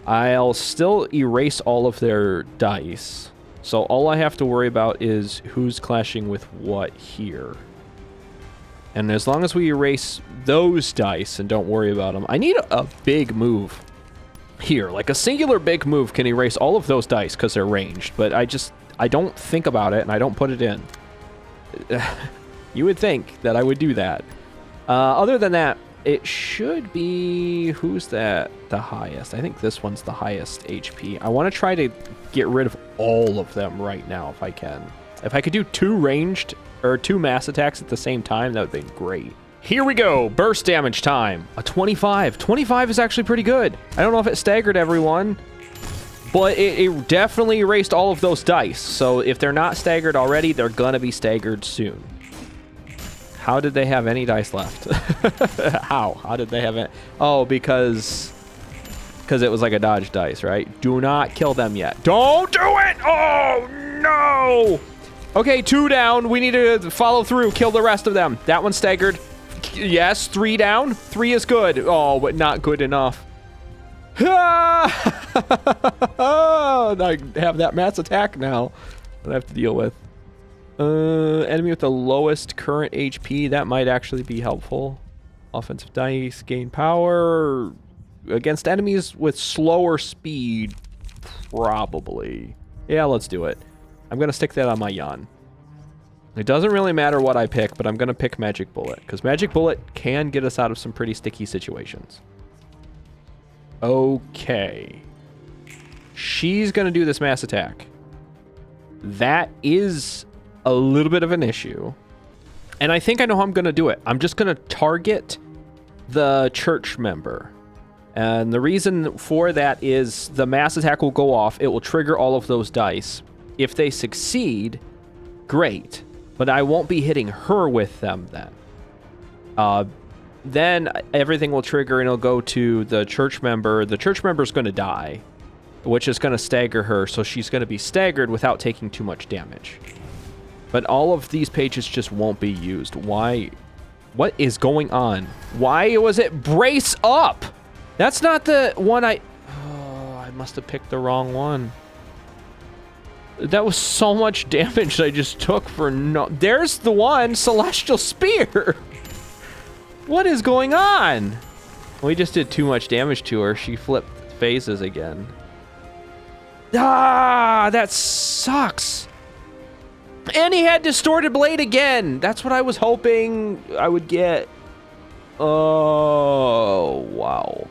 I'll still erase all of their dice. So all I have to worry about is who's clashing with what here. And as long as we erase those dice and don't worry about them, I need a big move here. Like a singular big move can erase all of those dice because they're ranged, but I don't think about it and I don't put it in. You would think that I would do that. Other than that, it should be, who's that the highest? I think this one's the highest HP. I want to try to get rid of all of them right now if I can. If I could do 2 ranged or 2 mass attacks at the same time, that would be great. Here we go, burst damage time. A 25. 25 is actually pretty good. I don't know if it staggered everyone, but it definitely erased all of those dice. So if they're not staggered already, they're gonna be staggered soon. How did they have any dice left? How did they have it? Oh, because it was like a dodge dice, right? Do not kill them yet. Don't do it! Oh, no! Okay, 2 down. We need to follow through. Kill the rest of them. That one's staggered. Yes, 3 down. 3 is good. Oh, but not good enough. I have that mass attack now that I have to deal with. Enemy with the lowest current HP. That might actually be helpful. Offensive dice, gain power. Against enemies with slower speed, probably. Yeah, let's do it. I'm going to stick that on my Yan. It doesn't really matter what I pick, but I'm going to pick Magic Bullet, because Magic Bullet can get us out of some pretty sticky situations. Okay. She's going to do this mass attack. That is a little bit of an issue. And I think I know how I'm going to do it. I'm just going to target the church member. And the reason for that is the mass attack will go off. It will trigger all of those dice. If they succeed, great. But I won't be hitting her with them then. Then everything will trigger and it'll go to the church member. The church member is going to die, which is going to stagger her. So she's going to be staggered without taking too much damage. But all of these pages just won't be used. Why? What is going on? Why was it brace up? That's not the one I must have picked the wrong one. That was so much damage I just took for no... There's the one, Celestial Spear. What is going on? We just did too much damage to her. She flipped phases again. Ah, that sucks. And he had Distorted Blade again. That's what I was hoping I would get. Oh, wow.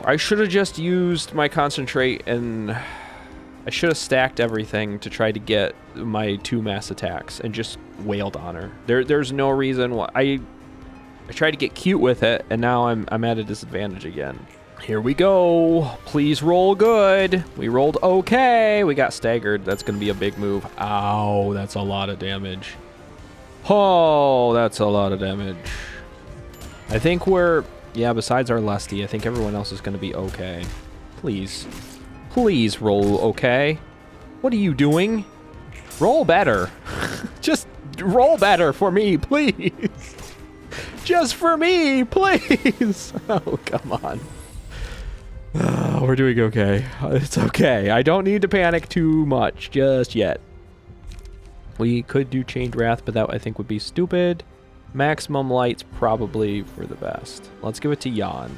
I should have just used my Concentrate and I should have stacked everything to try to get my 2 mass attacks and just wailed on her. There's no reason why. I tried to get cute with it and now I'm at a disadvantage again. Here we go. Please roll good. We rolled okay. We got staggered. That's going to be a big move. Ow, that's a lot of damage. Oh, that's a lot of damage. I think we're... Yeah, besides our Lusty, I think everyone else is going to be okay. Please. Please roll okay. What are you doing? Roll better. Just roll better for me, please. Just for me, please. Oh, come on. We're doing okay. It's okay. I don't need to panic too much just yet. We could do Chained Wrath, but that I think would be stupid. Maximum Light's probably for the best. Let's give it to Yan.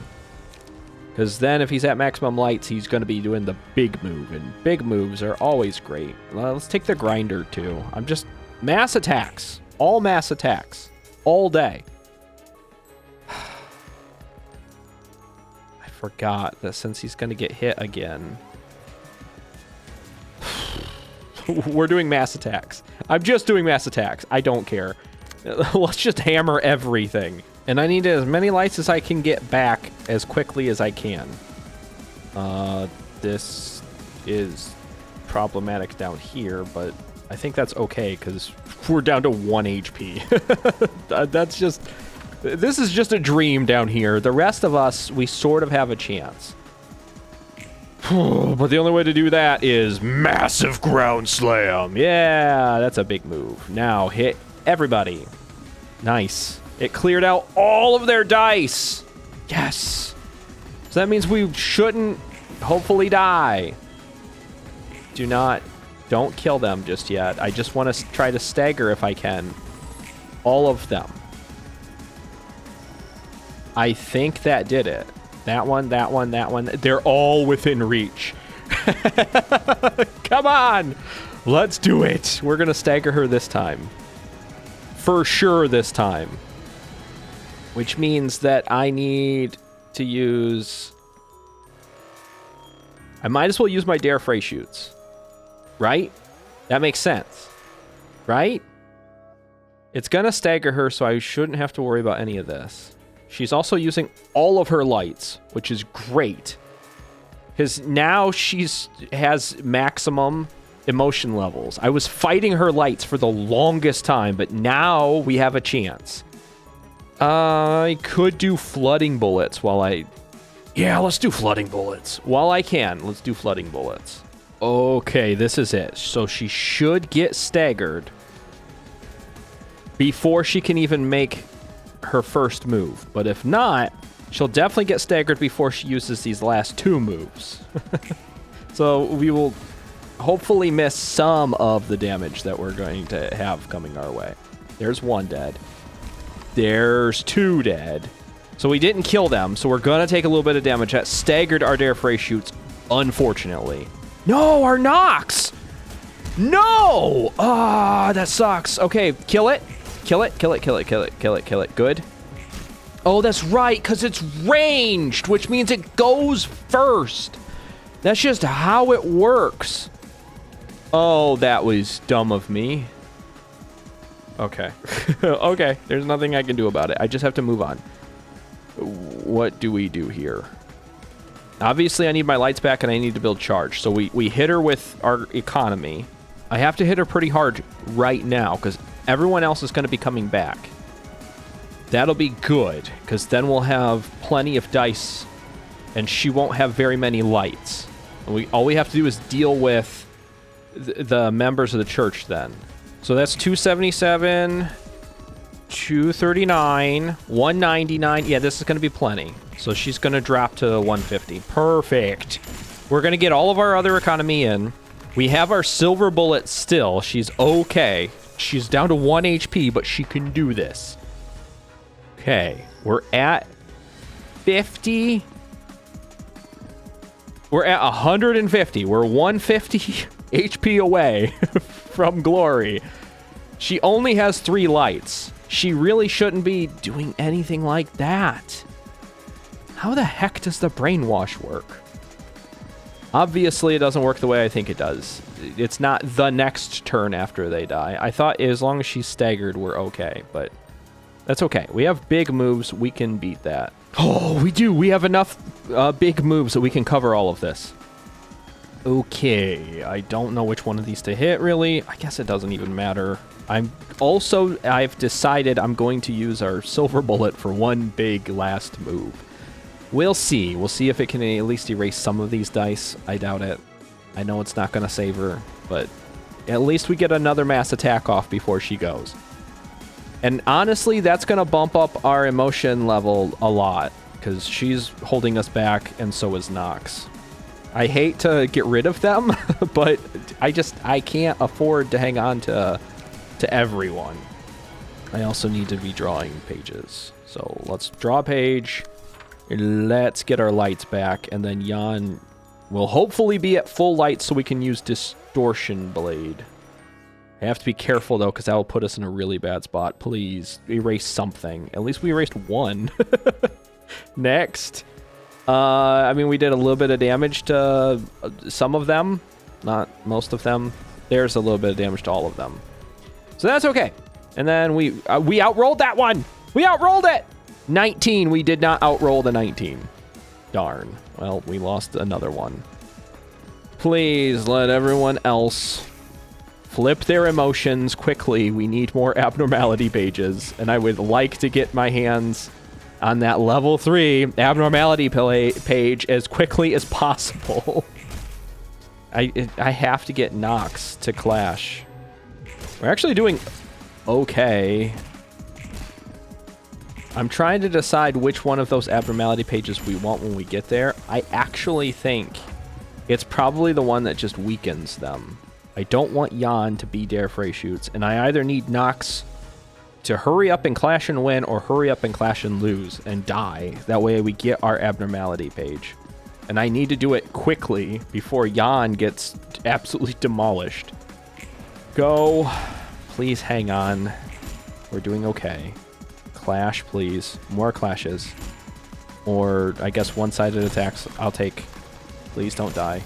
Because then if he's at Maximum Lights, he's going to be doing the big move. And big moves are always great. Let's take the Grinder, too. I'm just... Mass attacks. All mass attacks. All day. I forgot that since he's going to get hit again... We're doing mass attacks. I'm just doing mass attacks. I don't care. Let's just hammer everything. And I need as many lights as I can get back as quickly as I can. This is problematic down here, but I think that's okay because we're down to 1 HP. That's just... This is just a dream down here. The rest of us, we sort of have a chance. But the only way to do that is massive ground slam. Yeah, that's a big move. Now hit everybody. Nice. It cleared out all of their dice. Yes. So that means we shouldn't hopefully die. Don't kill them just yet. I just want to try to stagger if I can. All of them. I think that did it. That one, that one, that one. They're all within reach. Come on! Let's do it. We're going to stagger her this time. For sure this time. Which means that I need to use... I might as well use my Dare Fray shoots. Right? That makes sense. Right? It's going to stagger her, so I shouldn't have to worry about any of this. She's also using all of her lights, which is great. Because now has maximum emotion levels. I was fighting her lights for the longest time, but now we have a chance. I could do flooding bullets while I... Yeah, let's do flooding bullets. While I can, let's do flooding bullets. Okay, this is it. So she should get staggered before she can even make her first move. But if not, she'll definitely get staggered before she uses these last two moves. So we will hopefully miss some of the damage that we're going to have coming our way. There's one dead. There's two dead. So we didn't kill them, so we're going to take a little bit of damage. That staggered our Dare Fray shoots, unfortunately. No, our Nox! No! Ah, that sucks. Okay, kill it. Kill it, kill it, kill it, kill it, kill it, kill it. Good. Oh, that's right, because it's ranged, which means it goes first. That's just how it works. Oh, that was dumb of me. Okay. Okay, there's nothing I can do about it. I just have to move on. What do we do here? Obviously, I need my lights back and I need to build charge. So we hit her with our economy. I have to hit her pretty hard right now because everyone else is going to be coming back. That'll be good because then we'll have plenty of dice and she won't have very many lights. And all we have to do is deal with the members of the church then. So that's 277, 239, 199. Yeah, this is going to be plenty. So she's going to drop to 150. Perfect. We're going to get all of our other economy in. We have our silver bullet still. She's okay. She's down to 1 HP, but she can do this. Okay. We're at 50. We're at 150. We're 150 HP away from glory. She only has 3 lights. She really shouldn't be doing anything like that. How the heck does the brainwash work? Obviously, it doesn't work the way I think it does. It's not the next turn after they die. I thought as long as she's staggered, we're okay, but that's okay. We have big moves. We can beat that. Oh, we do. We have enough big moves that we can cover all of this. Okay. I don't know which one of these to hit, really. I guess it doesn't even matter. I've decided I'm going to use our silver bullet for one big last move. We'll see. We'll see if it can at least erase some of these dice. I doubt it. I know it's not going to save her, but at least we get another mass attack off before she goes. And honestly, that's going to bump up our emotion level a lot because she's holding us back and so is Nox. I hate to get rid of them, but I can't afford to hang on to everyone. I also need to be drawing pages. So let's draw a page. Let's get our lights back, and then Jan will hopefully be at full light so we can use Distortion Blade. I have to be careful, though, because that will put us in a really bad spot. Please, erase something. At least we erased one. Next. I mean, we did a little bit of damage to some of them. Not most of them. There's a little bit of damage to all of them. So that's okay. And then we outrolled that one. We outrolled it. 19. We did not outroll the 19. Darn. Well, we lost another one. Please let everyone else flip their emotions quickly. We need more abnormality pages. And I would like to get my hands on that level 3 abnormality page as quickly as possible. I have to get Nox to clash. We're actually doing okay. I'm trying to decide which one of those abnormality pages we want when we get there. I actually think It's probably the one that just weakens them. I don't want Jan to be Dare Freyshoots, and I either need Nox to hurry up and clash and win, or hurry up and clash and lose and die. That way we get our abnormality page. And I need to do it quickly before Jan gets absolutely demolished. Go. Please hang on. We're doing okay. Clash, please. More clashes. Or, I guess, one-sided attacks I'll take. Please don't die.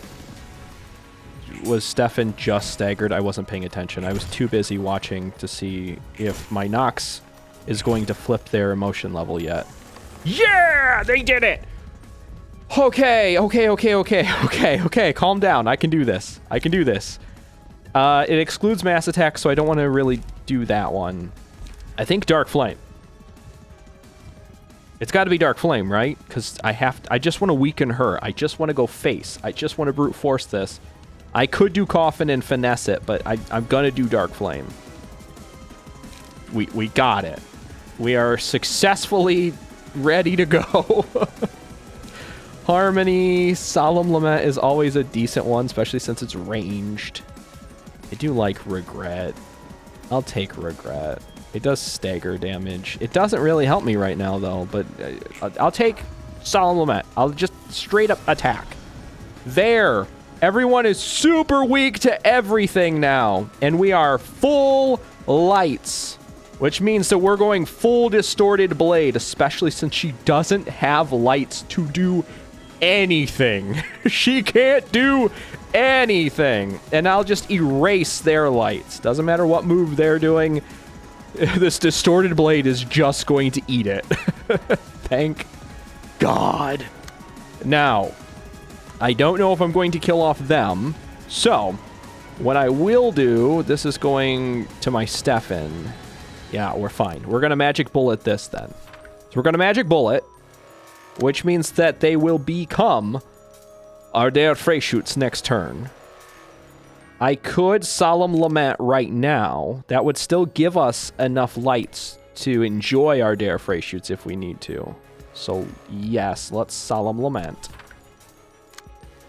Was Stefan just staggered? I wasn't paying attention. I was too busy watching to see if my Nox is going to flip their emotion level yet. Yeah! They did it! Okay. Calm down. I can do this. It excludes mass attacks, so I don't want to really do that one. I think Dark Flame. It's got to be Dark Flame, right? Because I just want to weaken her. I just want to go face. I just want to brute force this. I could do Coffin and finesse it, but I'm going to do Dark Flame. We got it. We are successfully ready to go. Harmony, Solemn Lament is always a decent one, especially since it's ranged. I do like Regret. I'll take Regret. It does stagger damage. It doesn't really help me right now, though, but I'll take Solemn Lament. I'll just straight up attack. There. Everyone is super weak to everything now, and we are full lights, which means that we're going full Distorted Blade, especially since she doesn't have lights to do anything. She can't do anything, and I'll just erase their lights. Doesn't matter what move they're doing. This Distorted Blade is just going to eat it. Thank God. Now, I don't know if I'm going to kill off them, so what I will do, this is going to my Stefan. Yeah, we're fine. We're going to Magic Bullet this then. So we're going to Magic Bullet, which means that they will become our Dare Freyshoots next turn. I could Solemn Lament right now. That would still give us enough lights to enjoy our Dare Freyshoots if we need to. So yes, let's Solemn Lament.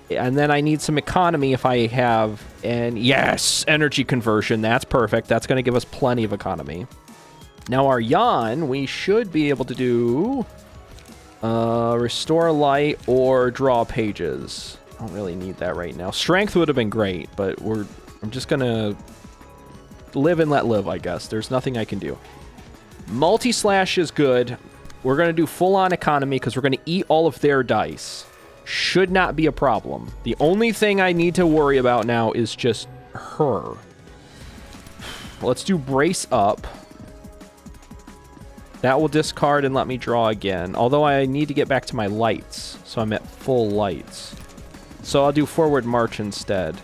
And then I need some economy if I have, and yes, energy conversion. That's perfect. That's going to give us plenty of economy. Now our Jan, we should be able to do restore light or draw pages. I don't really need that right now. Strength would have been great, but I'm just going to live and let live, I guess. There's nothing I can do. Multi-slash is good. We're going to do full-on economy because we're going to eat all of their dice. Should not be a problem. The only thing I need to worry about now is just her. Let's do Brace Up. That will discard and let me draw again. Although I need to get back to my lights. So I'm at full lights. So I'll do Forward March instead.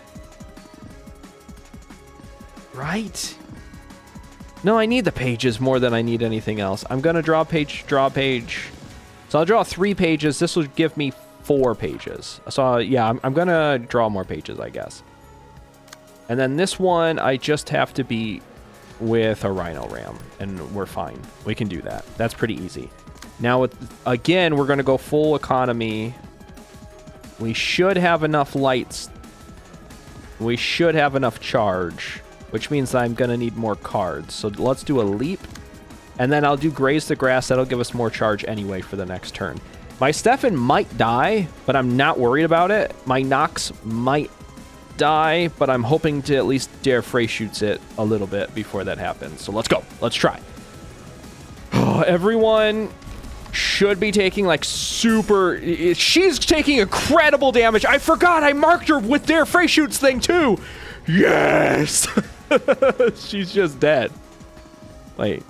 Right? No, I need the pages more than I need anything else. I'm going to draw page, draw page. So I'll draw 3 pages. This will give me 4 pages. So yeah, I'm going to draw more pages, I guess. And then this one, I just have to beat with a Rhino Ram, and we're fine. We can do that. That's pretty easy. Now, again, we're going to go full economy. We should have enough lights. We should have enough charge, which means I'm going to need more cards. So let's do a leap, and then I'll do Graze the Grass. That'll give us more charge anyway for the next turn. My Stefan might die, but I'm not worried about it. My Nox might die, but I'm hoping to at least Dare Freyshoots it a little bit before that happens. So let's go. Let's try. Everyone should be taking like super... She's taking incredible damage. I forgot I marked her with Dare Freyshoots thing too. Yes! She's just dead. Wait.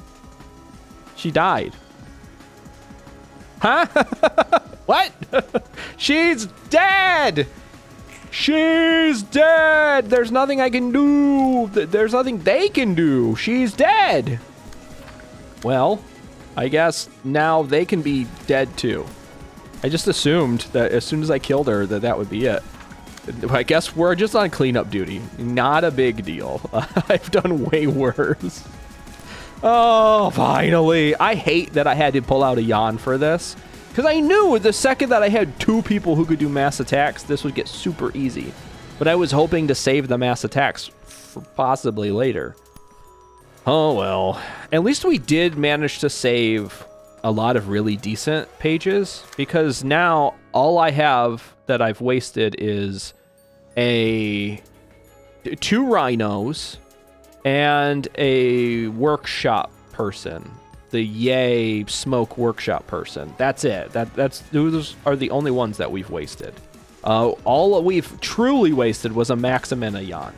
She died. Huh? What? She's dead! She's dead! There's nothing I can do. There's nothing they can do. She's dead. Well, I guess now they can be dead too. I just assumed that as soon as I killed her that would be it. I guess we're just on cleanup duty. Not a big deal. I've done way worse. Oh, finally. I hate that I had to pull out a Jan for this, Because I knew the second that I had 2 people who could do mass attacks, this would get super easy. But I was hoping to save the mass attacks for possibly later. Oh well. At least we did manage to save a lot of really decent pages, because now all I have that I've wasted is 2 rhinos and a workshop person. The Yay Smoke workshop person. That's it. Those are the only ones that we've wasted. All we've truly wasted was a Maxim and a Jan.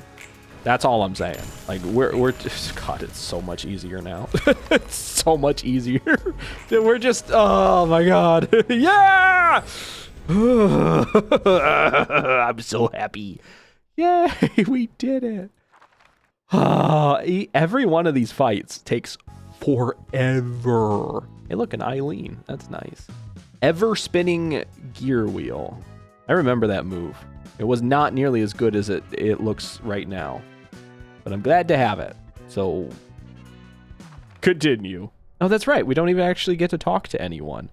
That's all I'm saying. Like we're just, God, it's so much easier now. It's so much easier. We're just, oh my God. Yeah. I'm so happy. Yay, we did it. Every one of these fights takes forever. Hey, look, an Eileen. That's nice. Ever spinning gear wheel. I remember that move. It was not nearly as good as it looks right now, but I'm glad to have it. So continue. Oh, that's right. We don't even actually get to talk to anyone.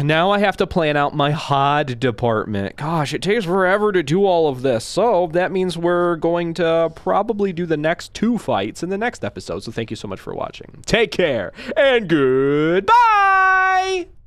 Now I have to plan out my HOD department. Gosh, it takes forever to do all of this. So that means we're going to probably do the next 2 fights in the next episode. So thank you so much for watching. Take care and goodbye.